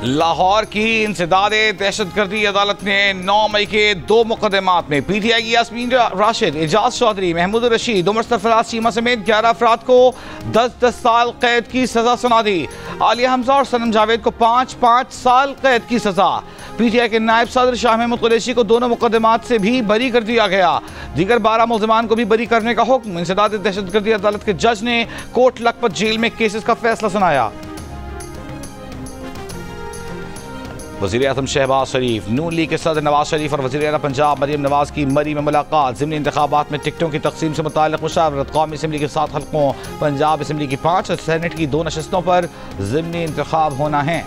लाहौर की इंसदादे दहशतगर्दी अदालत ने 9 मई के 2 मुकदमात में PTI की यास्मीन राशिद, एजाज चौधरी, महमूद रशीद, उमर सरफराज चीमा समेत 11 अफराद को 10-10 साल कैद की सजा सुना दी। आलिया हमजा और सनम जावेद को 5-5 साल कैद की सजा। PTI के नायब सदर शाह महमूद कुरैशी को दोनों मुकदमात से भी बरी कर दिया गया। दीगर 12 मुल्ज़िमान को भी बरी करने का हुक्म। इंसदादे दहशतगर्दी अदालत के जज ने कोट लखपत जेल में केसेस का फैसला सुनाया। वज़ीर आज़म शहबाज शरीफ, नून लीग के सदर नवाज शरीफ और वज़ीर आला पंजाब मरीम नवाज की मरी में मुलाकात। ज़िमनी इंतखाबात में टिकटों की तकसीम से मुताल्लिक़ मुशावरत। कौमी असम्बली के 7 हल्कों, पंजाब असम्बली की 5 और सेनेट की 2 नशस्तों पर ज़िमनी इंतखाब होना है।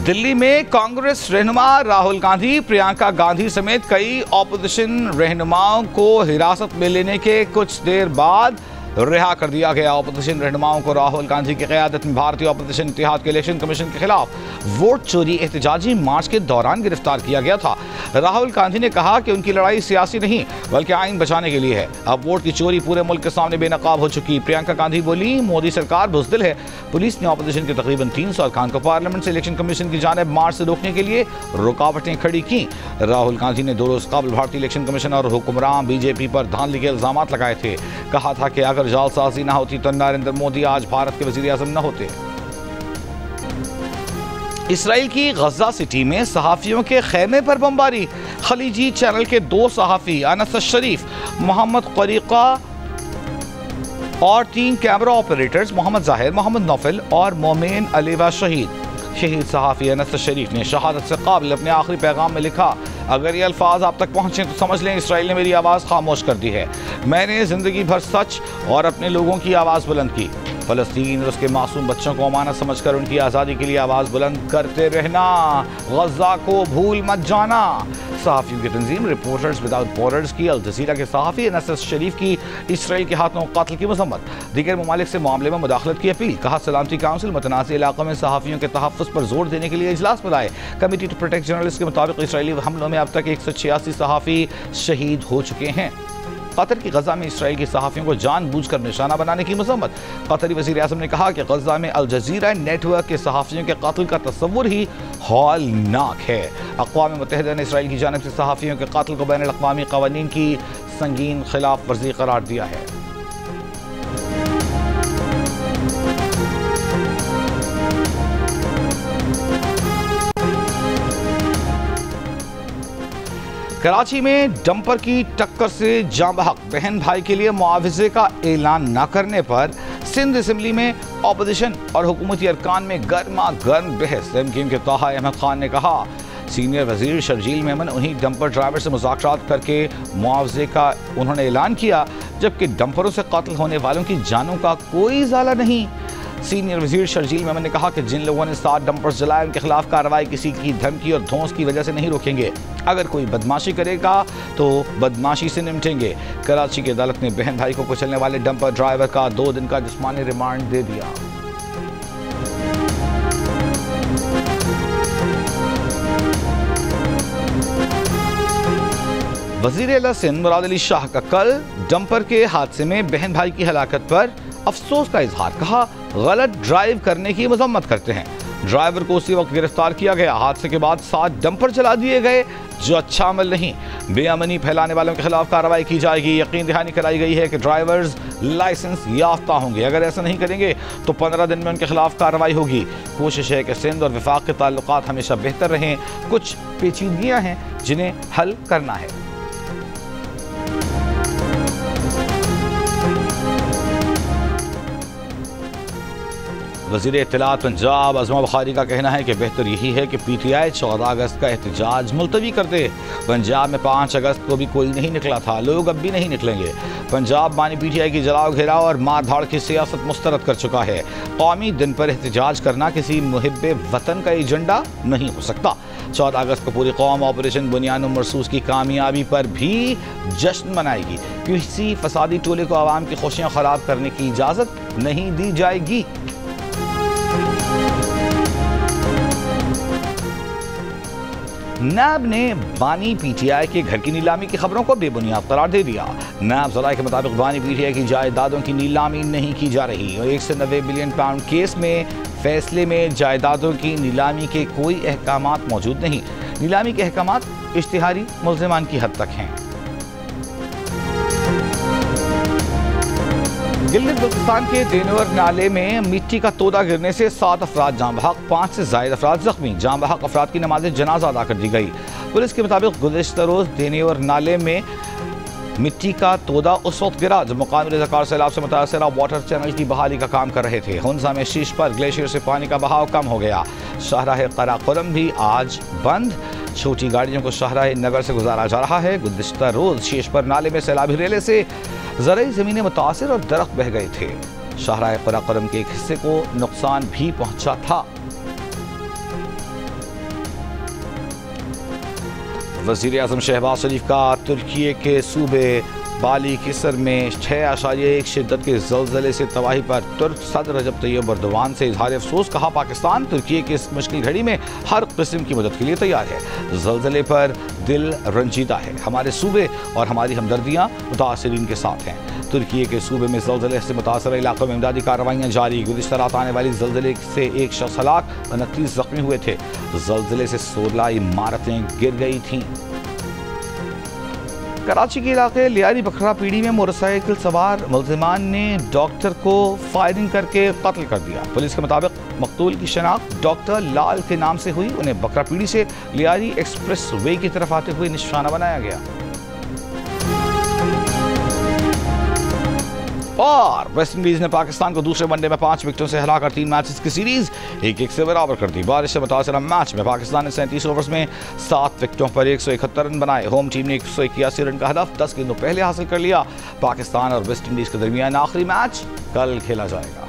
दिल्ली में कांग्रेस रहनुमा राहुल गांधी, प्रियंका गांधी समेत कई अपोजिशन रहनुमाओं को हिरासत में लेने के कुछ देर बाद रिहा कर दिया गया। अपोजिशन रहनुमाओं को राहुल गांधी की क़यादत में भारतीय अपोजिशन इत्तेहाद के इलेक्शन कमीशन के खिलाफ वोट चोरी एहतजाजी मार्च के दौरान गिरफ्तार किया गया था। राहुल गांधी ने कहा कि उनकी लड़ाई सियासी नहीं बल्कि आइन बचाने के लिए है। अब वोट की चोरी पूरे मुल्क के सामने बेनकाब हो चुकी। प्रियंका गांधी बोली, मोदी सरकार बुज़दिल है। पुलिस ने अपोजिशन के तकरीबन 300 अरकान को पार्लियामेंट से इलेक्शन कमीशन की जानिब मार्च से रोकने के लिए रुकावटें खड़ी की। राहुल गांधी ने 2 रोज़ कबल भारतीय इलेक्शन कमीशन और हुक्मरान बीजेपी पर धांधली के इल्जाम लगाए थे। कहा था कि अगर जालसाजी ना होती तो नरेंद्र मोदी आज भारत के वज़ीर आज़म न होते। इसराइल की गजा सिटी में सहाफ़ियों के खैमे पर बमबारी। खलीजी चैनल के 2 सहाफ़ी अनस शरीफ, मोहम्मद क़रीक़ा और 3 कैमरा ऑपरेटर्स मोहम्मद ज़ाहिर, मोहम्मद नौफल और मोमेन अलीवा शहीद। शहीद सहाफ़ी अनस शरीफ ने शहादत से काबिल अपने आखिरी पैगाम में लिखा, अगर ये अल्फाज आप तक पहुँचें तो समझ लें इसराइल ने मेरी आवाज़ खामोश कर दी है। मैंने ज़िंदगी भर सच और अपने लोगों की आवाज़ बुलंद की। फ़लस्तीन और उसके मासूम बच्चों को अमानत समझकर उनकी आज़ादी के लिए आवाज़ बुलंद करते रहना। गज़ा को भूल मत जाना। सहाफ़ियों की तंजीम रिपोर्टर्स विदाउट बॉर्डर्स की अल जज़ीरा के सहाफ़ी अनस शरीफ की इसराइल के हाथों कत्ल की मज़म्मत। दीगर ममालिक से मामले में मुदाखलत की अपील। कहा, सलामती काउंसिल मुतनाज़ इलाक़ों में सहाफ़ियों के तहफ़्फ़ुज़ पर जोर देने के लिए इजलास बुलाए। कमेटी टू प्रोटेक्ट जर्नलिस्ट के मुताबिक इसराइली हमलों में अब तक 186 सहाफ़ी शहीद हो चुके हैं। कतर की गजा में इसराइल के सहाफ़ियों को जानबूझकर निशाना बनाने की मज़म्मत। कतरी वज़ीर आज़म ने कहा कि गजा में अल जज़ीरा नेटवर्क के सहाफ़ियों के कत्ल का तस्वुर ही हौलनाक है। अक़वाम मुत्तहिदा ने इसराइल की जानिब से सहाफ़ियों के कत्ल को बैनुल अक़वामी क़वानीन की संगीन खिलाफ वर्जी करार दिया है। कराची में डंपर की टक्कर से जाँ बहक। बहन भाई के लिए मुआवजे का ऐलान न करने पर सिंध असम्बली में अपोजिशन और हुकूमती अरकान में गर्मा गर्म बहस। MKM के ताहा अहमद खान ने कहा, सीनियर वजीर शर्जील मेमन उन्हीं डंपर ड्राइवर से मुज़ाकरात करके मुआवजे का उन्होंने ऐलान किया, जबकि डंपरों से कत्ल होने वालों की जानों का कोई इजाला नहीं। सीनियर वजीर शर्जील मेमन ने कहा कि जिन लोगों ने 7 डंपर्स जलाए उनके खिलाफ कार्रवाई किसी की धमकी और धौंस की वजह से नहीं रोकेंगे। अगर कोई बदमाशी करेगा तो बदमाशी से निपटेंगे। कराची की अदालत ने बहन भाई को कुचलने वाले डंपर ड्राइवर का 2 दिन का जिस्मानी रिमांड दे दिया। वज़ीर आला सिंध मुराद अली शाह का कल डंपर के हादसे में बहन भाई की हलाकत पर अफसोस का इजहार। कहा, गलत ड्राइव करने की मजम्मत करते हैं। ड्राइवर को उसी वक्त गिरफ्तार किया गया। हादसे के बाद 7 डंपर जला दिए गए, जो अच्छा अमल नहीं। बेअमनी फैलाने वालों के खिलाफ कार्रवाई की जाएगी। यकीन दहानी कराई गई है कि ड्राइवर्स लाइसेंस याफ्ता होंगे। अगर ऐसा नहीं करेंगे तो 15 दिन में उनके खिलाफ कार्रवाई होगी। कोशिश है कि सिंध और वफाक के ताल्लुकात हमेशा बेहतर रहें। कुछ पेचीदगियाँ हैं जिन्हें हल करना है। वज़ीर इत्तलात पंजाब अज़मा बुखारी का कहना है कि बेहतर यही है कि PTI 14 अगस्त का एहतजाज मुलतवी कर दे। पंजाब में 5 अगस्त को भी कोई नहीं निकला था, लोग अब भी नहीं निकलेंगे। पंजाब मानी PTI की जलाओ घेराव और मार धाड़ की सियासत मुस्तरद कर चुका है। कौमी दिन पर एहतजाज करना किसी मुहिब्बे वतन का एजेंडा नहीं हो सकता। 14 अगस्त को पूरी कौम ऑपरेशन बुनियाद मरसूस की कामयाबी पर भी जश्न मनाएगी। किसी फसादी टोले को आवाम की खुशियाँ ख़राब करने की इजाज़त नहीं दी जाएगी। नैब ने बानी पीटीआई के घर की नीलामी की खबरों को बेबुनियाद करार दे दिया। नैब ज़राए के मुताबिक बानी पीटीआई की जायदादों की नीलामी नहीं की जा रही और 190 बिलियन पाउंड केस में फैसले में जायदादों की नीलामी के कोई अहकामात मौजूद नहीं। नीलामी के अहकामात इश्तिहारी मुल्ज़िमान की हद तक हैं। गिलगित बल्तिस्तान के देनवर नाले में मिट्टी का तोदा गिरने से 7 अफराद जाँ बहक, 5 से ज़ायद अफराद जख्मी। जाँ बहक अफराद की नमाज जनाजा अदा कर दी गई। पुलिस के मुताबिक गुज़िश्ता रोज़ देनवर नाले में मिट्टी का तोदा उस वक्त गिरा जब मुकामी रज़ाकार सैलाब से मुतासरा वाटर चैनल की बहाली का काम कर रहे थे। हुंजा में शीश पर ग्लेशियर से पानी का बहाव कम हो गया। शाहराह कराकोरम भी आज बंद। छोटी गाड़ियों को शाहराह नगर से गुजारा जा रहा है। गुज़िश्ता रोज़ शीश पर नाले में सैलाबी रेले से ज़रई ज़मीनें मुतासिर और दरख्त बह गए थे। शाहराह कराकोरम के एक हिस्से को नुकसान भी पहुंचा था। वज़ीर आज़म शहबाज शरीफ का तुर्की के सूबे बालिकिसर में 6.1 शिद्दत के ज़लज़ले से तबाही पर तुर्क सदर रजब तैयब एर्दोगान से इज़हार अफसोस। कहा, पाकिस्तान तुर्की की इस मुश्किल घड़ी में हर किस्म की मदद के लिए तैयार है। ज़लज़ले पर दिल रंजीदा है। हमारे सूबे और हमारी हमदर्दियाँ मुतासिरीन के साथ हैं। तुर्की के सूबे में ज़लज़ले से मुतासर इलाकों में इमदादी कार्रवाइयाँ जारी। गुज़िश्ता रात आने वाली ज़लज़ले से एक शख्स हलाक, 29 ज़ख्मी हुए थे। ज़लज़ले से 16 इमारतें गिर गई थीं। कराची के इलाके लियारी बखरा पीढ़ी में मोटरसाइकिल सवार मुल्ज़िमान ने डॉक्टर को फायरिंग करके कत्ल कर दिया। पुलिस के मुताबिक मकतूल की शनाख्त डॉक्टर लाल के नाम से हुई। उन्हें बखरा पीढ़ी से लियारी एक्सप्रेस वे की तरफ आते हुए निशाना बनाया गया। और वेस्ट इंडीज ने पाकिस्तान को दूसरे वनडे में 5 विकेटों से हराकर 3 मैचेस की सीरीज 1-1 से बराबर कर दी। बारिश से मुतासर मैच में पाकिस्तान ने 37 ओवर्स में 7 विकेटों पर 171 रन बनाए। होम टीम ने 181 रन का हदफ 10 गेंदों पहले हासिल कर लिया। पाकिस्तान और वेस्ट इंडीज के दरमियान आखिरी मैच कल खेला जाएगा।